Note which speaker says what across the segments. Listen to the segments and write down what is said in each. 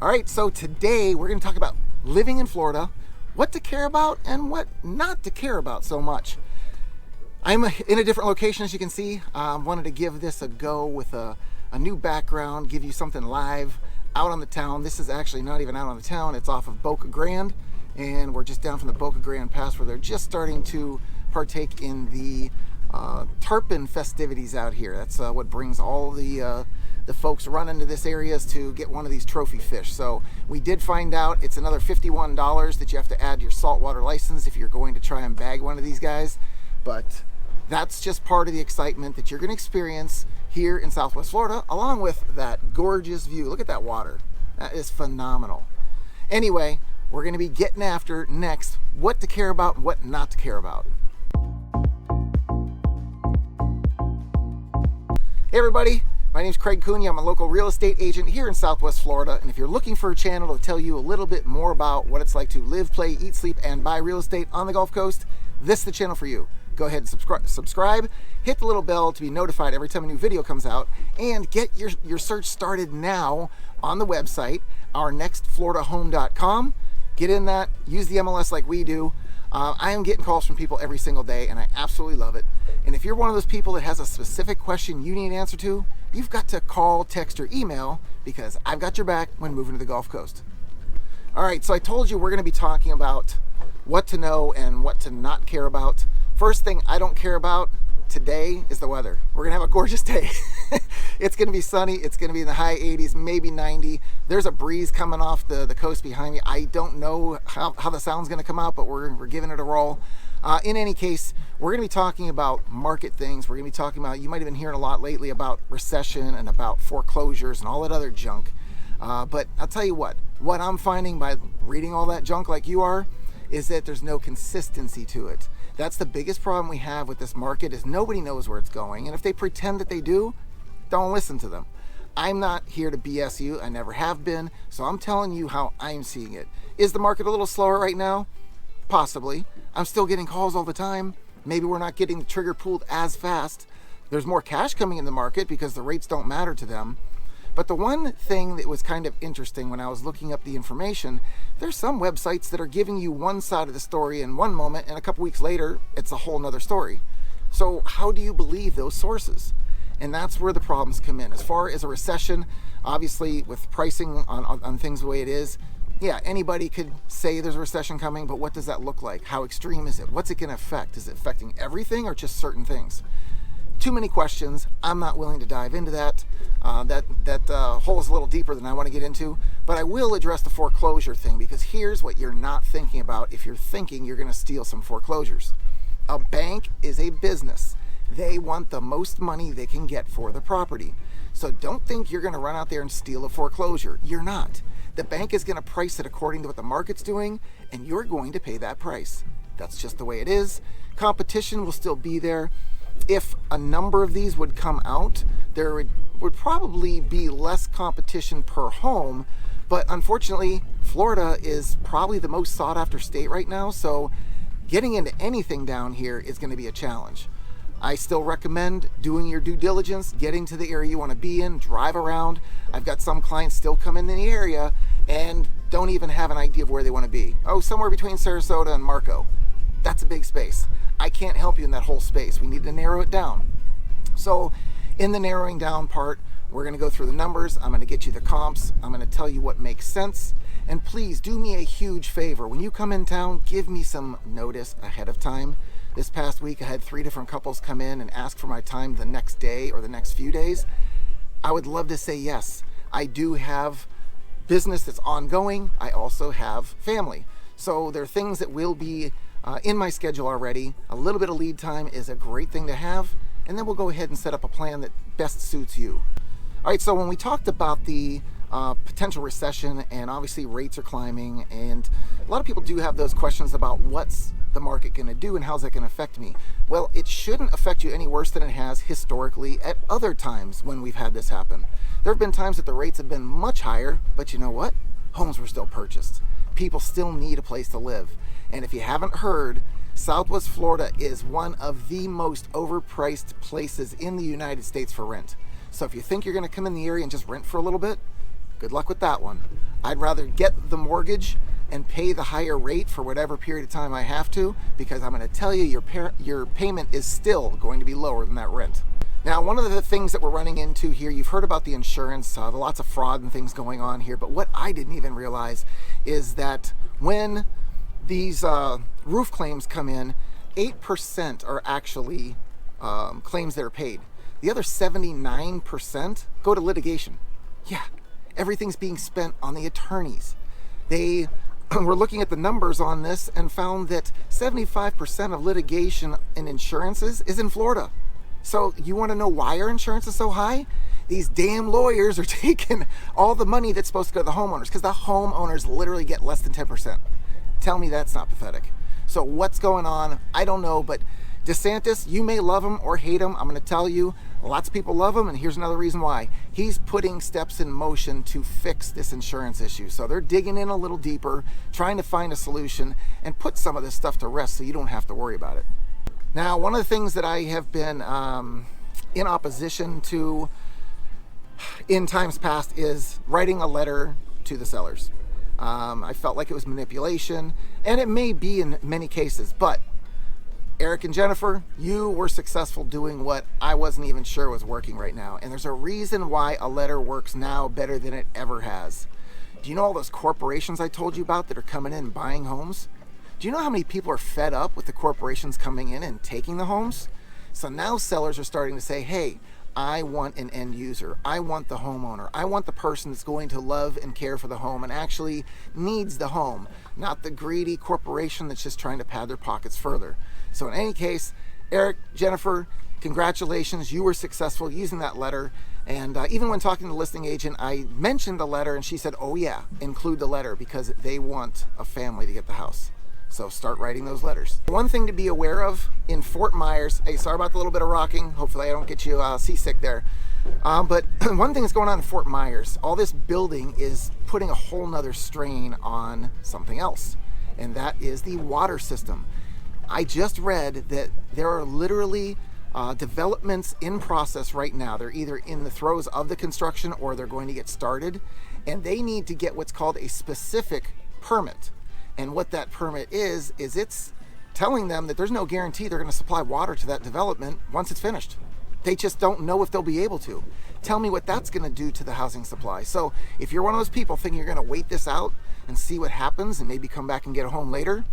Speaker 1: All right, so today we're going to talk about living in Florida, what to care about and what not to care about so much. I'm in a different location, as you can see. Wanted to give this a go with a new background, give you something live out on the town. This is actually not even out on the town. It's off of Boca Grande, and we're just down from the Boca Grande Pass where they're just starting to partake in the tarpon festivities out here. That's what brings all the folks running to this area is to get one of these trophy fish. So we did find out it's another $51 that you have to add to your saltwater license if you're going to try and bag one of these guys. But that's just part of the excitement that you're going to experience here in Southwest Florida, along with that gorgeous view. Look at that water. That is phenomenal. Anyway, we're going to be getting after next what to care about and what not to care about. Hey everybody, my name is Craig Cunha. I'm a local real estate agent here in Southwest Florida, and if you're looking for a channel to tell you a little bit more about what it's like to live, play, eat, sleep, and buy real estate on the Gulf Coast, this is the channel for you. Go ahead and subscribe, hit the little bell to be notified every time a new video comes out, and get your search started now on the website, ournextfloridahome.com. Get in that, use the MLS like we do. I am getting calls from people every single day, and I absolutely love it. And if you're one of those people that has a specific question you need an answer to, you've got to call, text, or email, because I've got your back when moving to the Gulf Coast. All right, so I told you we're going to be talking about what to know and what to not care about. First thing I don't care about today is the weather. We're going to have a gorgeous day. It's going to be sunny. It's going to be in the high 80s, maybe 90. There's a breeze coming off the coast behind me. I don't know how the sound's going to come out, but we're giving it a roll. In any case, we're going to be talking about market things. We're going to be talking about, you might have been hearing a lot lately about recession and about foreclosures and all that other junk. But I'll tell you what I'm finding by reading all that junk like you are, is that there's no consistency to it. That's the biggest problem we have with this market, is nobody knows where it's going. And if they pretend that they do, don't listen to them. I'm not here to BS you. I never have been. So I'm telling you how I'm seeing it. Is the market a little slower right now? Possibly. I'm still getting calls all the time. Maybe we're not getting the trigger pulled as fast. There's more cash coming in the market because the rates don't matter to them. But the one thing that was kind of interesting when I was looking up the information, there's some websites that are giving you one side of the story in one moment, and a couple weeks later, it's a whole nother story. So how do you believe those sources? And that's where the problems come in. As far as a recession, obviously with pricing on things the way it is, yeah, anybody could say there's a recession coming, but what does that look like? How extreme is it? What's it going to affect? Is it affecting everything or just certain things? Too many questions. I'm not willing to dive into that. That hole is a little deeper than I want to get into, but I will address the foreclosure thing, because here's what you're not thinking about if you're thinking you're going to steal some foreclosures. A bank is a business. They want the most money they can get for the property. So don't think you're going to run out there and steal a foreclosure. You're not. The bank is going to price it according to what the market's doing, and you're going to pay that price. That's just the way it is. Competition will still be there. If a number of these would come out, there would probably be less competition per home, but unfortunately, Florida is probably the most sought after state right now, so getting into anything down here is going to be a challenge. I still recommend doing your due diligence, getting to the area you want to be in, drive around. I've got some clients still come in the area and don't even have an idea of where they want to be. Oh, somewhere between Sarasota and Marco. That's a big space. I can't help you in that whole space. We need to narrow it down. So in the narrowing down part, we're going to go through the numbers. I'm going to get you the comps. I'm going to tell you what makes sense. And please do me a huge favor. When you come in town, give me some notice ahead of time. This past week, I had 3 different couples come in and ask for my time the next day or the next few days. I would love to say yes. I do have business that's ongoing. I also have family. So there are things that will be in my schedule already. A little bit of lead time is a great thing to have, and then we'll go ahead and set up a plan that best suits you. All right, so when we talked about the potential recession, and obviously rates are climbing, and a lot of people do have those questions about what's the market going to do and how's that going to affect me. Well, it shouldn't affect you any worse than it has historically at other times when we've had this happen. There have been times that the rates have been much higher, but you know what? Homes were still purchased. People still need a place to live. And if you haven't heard, Southwest Florida is one of the most overpriced places in the United States for rent. So if you think you're going to come in the area and just rent for a little bit, good luck with that one. I'd rather get the mortgage and pay the higher rate for whatever period of time I have to, because I'm going to tell you your payment is still going to be lower than that rent. Now, one of the things that we're running into here, you've heard about the insurance, the lots of fraud and things going on here, but what I didn't even realize is that when these roof claims come in, 8% are actually claims that are paid. The other 79% go to litigation. Yeah, everything's being spent on the attorneys. They were looking at the numbers on this and found that 75% of litigation in insurances is in Florida. So you want to know why our insurance is so high? These damn lawyers are taking all the money that's supposed to go to the homeowners, because the homeowners literally get less than 10%. Tell me that's not pathetic. So what's going on? I don't know, but DeSantis, you may love him or hate him. I'm going to tell you, lots of people love him, and here's another reason why. He's putting steps in motion to fix this insurance issue. So they're digging in a little deeper, trying to find a solution and put some of this stuff to rest so you don't have to worry about it. Now, one of the things that I have been in opposition to in times past is writing a letter to the sellers. I felt like it was manipulation, and it may be in many cases, but Eric and Jennifer, you were successful doing what I wasn't even sure was working right now. And there's a reason why a letter works now better than it ever has. Do you know all those corporations I told you about that are coming in and buying homes? Do you know how many people are fed up with the corporations coming in and taking the homes? So now sellers are starting to say, hey, I want an end user. I want the homeowner. I want the person that's going to love and care for the home and actually needs the home, not the greedy corporation that's just trying to pad their pockets further. So in any case, Eric, Jennifer, congratulations. You were successful using that letter. And even when talking to the listing agent, I mentioned the letter and she said, oh yeah, include the letter because they want a family to get the house. So start writing those letters. One thing to be aware of in Fort Myers, hey, sorry about the little bit of rocking. Hopefully I don't get you seasick there. But one thing that's going on in Fort Myers, all this building is putting a whole nother strain on something else. And that is the water system. I just read that there are literally developments in process right now. They're either in the throes of the construction or they're going to get started. And they need to get what's called a specific permit. And what that permit is it's telling them that there's no guarantee they're going to supply water to that development once it's finished. They just don't know if they'll be able to. Tell me what that's going to do to the housing supply. So if you're one of those people thinking you're going to wait this out and see what happens and maybe come back and get a home later,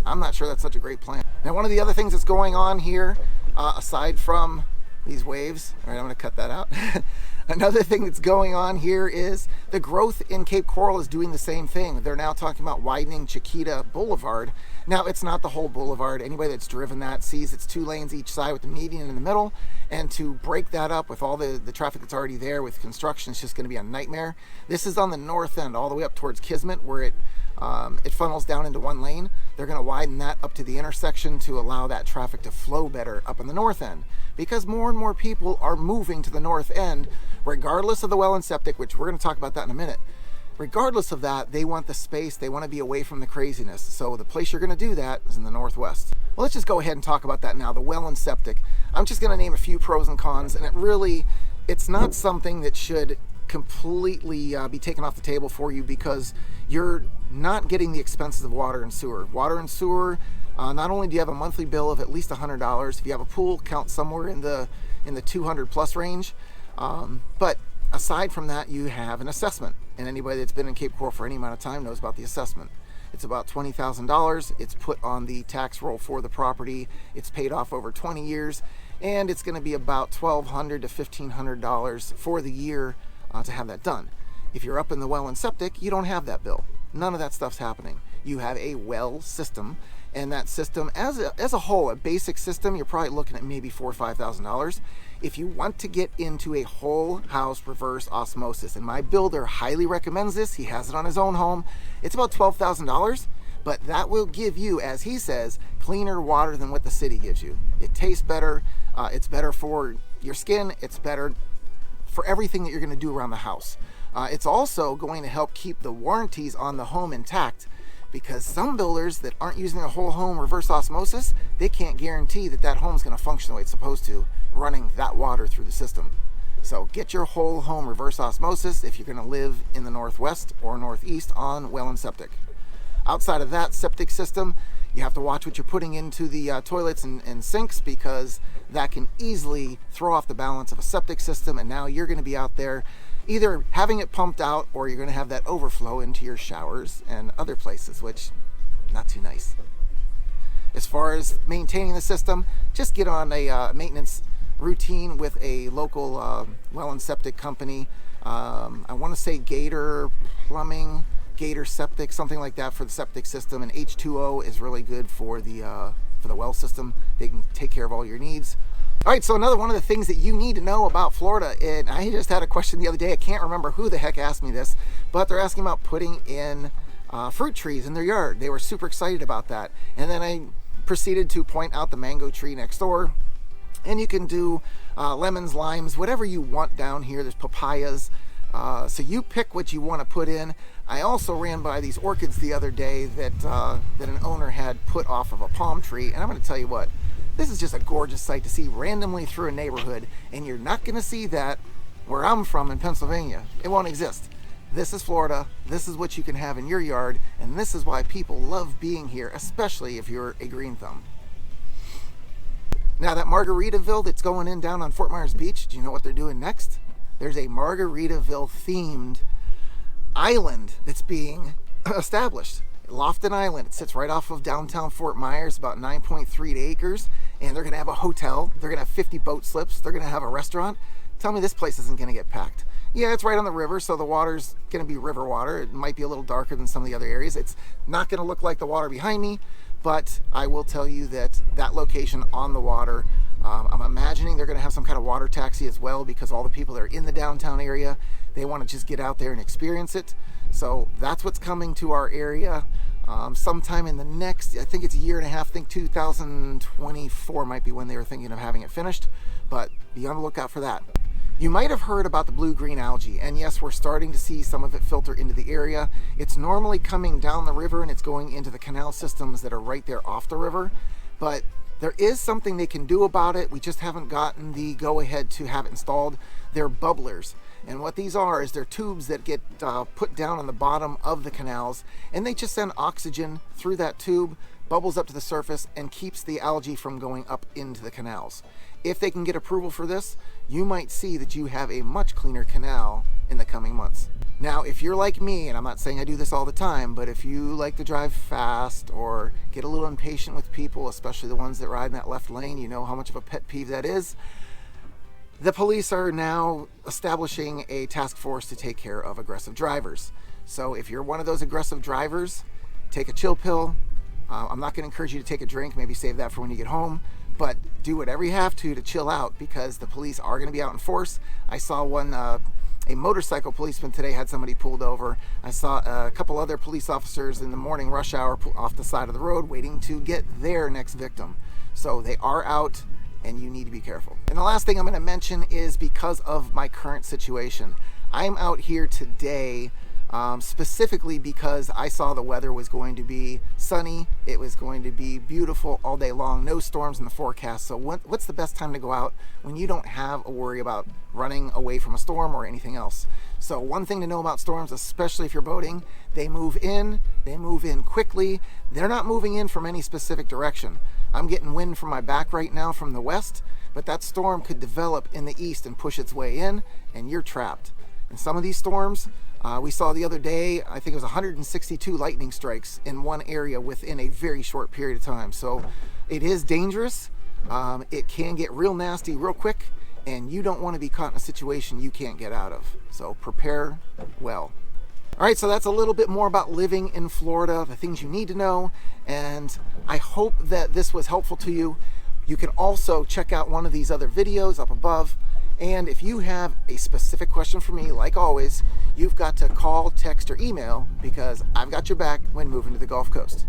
Speaker 1: I'm not sure that's such a great plan. Now, one of the other things that's going on here, aside from these waves, all right, I'm going to cut that out. Another thing that's going on here is the growth in Cape Coral is doing the same thing. They're now talking about widening Chiquita Boulevard. Now, it's not the whole boulevard. Anybody that's driven that sees it's 2 lanes each side with the median in the middle. And to break that up with all the traffic that's already there with construction, it's just going to be a nightmare. This is on the north end, all the way up towards Kismet, where it funnels down into 1 lane. They're going to widen that up to the intersection to allow that traffic to flow better up on the north end, because more and more people are moving to the north end, regardless of the well and septic, which we're going to talk about that in a minute. Regardless of that, they want the space, they want to be away from the craziness. So the place you're going to do that is in the northwest. Well, let's just go ahead and talk about that now, the well and septic. I'm just going to name a few pros and cons, and it's not something that should completely be taken off the table for you, because you're not getting the expenses of water and sewer. Water and sewer, not only do you have a monthly bill of at least $100, if you have a pool, count somewhere in the 200 plus range. But aside from that, you have an assessment, and anybody that's been in Cape Coral for any amount of time knows about the assessment. It's about $20,000. It's put on the tax roll for the property. It's paid off over 20 years, and it's going to be about $1,200 to $1,500 for the year to have that done. If you're up in the well and septic, you don't have that bill. None of that stuff's happening. You have a well system, and that system as a whole, a basic system, you're probably looking at maybe $4,000 or $5,000. If you want to get into a whole house reverse osmosis, and my builder highly recommends this, he has it on his own home, it's about $12,000, but that will give you, as he says, cleaner water than what the city gives you. It tastes better, it's better for your skin, it's better for everything that you're going to do around the house. It's also going to help keep the warranties on the home intact, because some builders that aren't using a whole home reverse osmosis, they can't guarantee that that home's going to function the way it's supposed to, running that water through the system. So get your whole home reverse osmosis if you're going to live in the Northwest or Northeast on well and septic. Outside of that septic system, you have to watch what you're putting into the toilets and sinks, because that can easily throw off the balance of a septic system, and now you're going to be out there either having it pumped out, or you're going to have that overflow into your showers and other places, which not too nice. As far as maintaining the system, just get on a maintenance routine with a local well and septic company. I want to say Gator Plumbing, Gator Septic, something like that for the septic system, and H2O is really good for the well system. They can take care of all your needs. All right, so another one of the things that you need to know about Florida, and I just had a question the other day, I can't remember who the heck asked me this, but they're asking about putting in fruit trees in their yard. They were super excited about that, and then I proceeded to point out the mango tree next door. And you can do lemons, limes, whatever you want down here. There's papayas. So you pick what you want to put in. I also ran by these orchids the other day that an owner had put off of a palm tree. And I'm going to tell you what, this is just a gorgeous sight to see randomly through a neighborhood. And you're not going to see that where I'm from in Pennsylvania. It won't exist. This is Florida. This is what you can have in your yard. And this is why people love being here, especially if you're a green thumb. Now that Margaritaville that's going in down on Fort Myers Beach, do you know what they're doing next? There's a Margaritaville themed island that's being established. Lofton Island. It sits right off of downtown Fort Myers, about 9.3 acres, and they're going to have a hotel. They're going to have 50 boat slips. They're going to have a restaurant. Tell me this place isn't going to get packed. Yeah, it's right on the river, so the water's going to be river water. It might be a little darker than some of the other areas. It's not going to look like the water behind me, but I will tell you that that location on the water, I'm imagining they're going to have some kind of water taxi as well, because all the people that are in the downtown area, they want to just get out there and experience it. So that's what's coming to our area sometime in the next, I think it's a year and a half. I think 2024 might be when they were thinking of having it finished, but be on the lookout for that. You might have heard about the blue-green algae, and yes, we're starting to see some of it filter into the area. It's normally coming down the river and it's going into the canal systems that are right there off the river, but there is something they can do about it. We just haven't gotten the go-ahead to have it installed. They're bubblers, and what these are is they're tubes that get put down on the bottom of the canals, and they just send oxygen through that tube, bubbles up to the surface, and keeps the algae from going up into the canals. If they can get approval for this, you might see that you have a much cleaner canal in the coming months. Now, if you're like me, and I'm not saying I do this all the time, but if you like to drive fast or get a little impatient with people, especially the ones that ride in that left lane, you know how much of a pet peeve that is. The police are now establishing a task force to take care of aggressive drivers. So if you're one of those aggressive drivers, take a chill pill. I'm not going to encourage you to take a drink, maybe save that for when you get home, but do whatever you have to chill out, because the police are going to be out in force. I saw one, a motorcycle policeman today had somebody pulled over. I saw a couple other police officers in the morning rush hour off the side of the road waiting to get their next victim. So they are out, and you need to be careful. And the last thing I'm going to mention is because of my current situation. I'm out here today specifically because I saw the weather was going to be sunny. It was going to be beautiful all day long, no storms in the forecast. So what's the best time to go out when you don't have a worry about running away from a storm or anything else? So one thing to know about storms, especially if you're boating, they move in quickly. They're not moving in from any specific direction. I'm getting wind from my back right now from the west, but that storm could develop in the east and push its way in, and you're trapped. And some of these storms, we saw the other day, I think it was 162 lightning strikes in one area within a very short period of time. So it is dangerous. It can get real nasty real quick, and you don't want to be caught in a situation you can't get out of. So prepare well. All right, so that's a little bit more about living in Florida, the things you need to know, and I hope that this was helpful to you. You can also check out one of these other videos up above. And if you have a specific question for me, like always, you've got to call, text, or email, because I've got your back when moving to the Gulf Coast.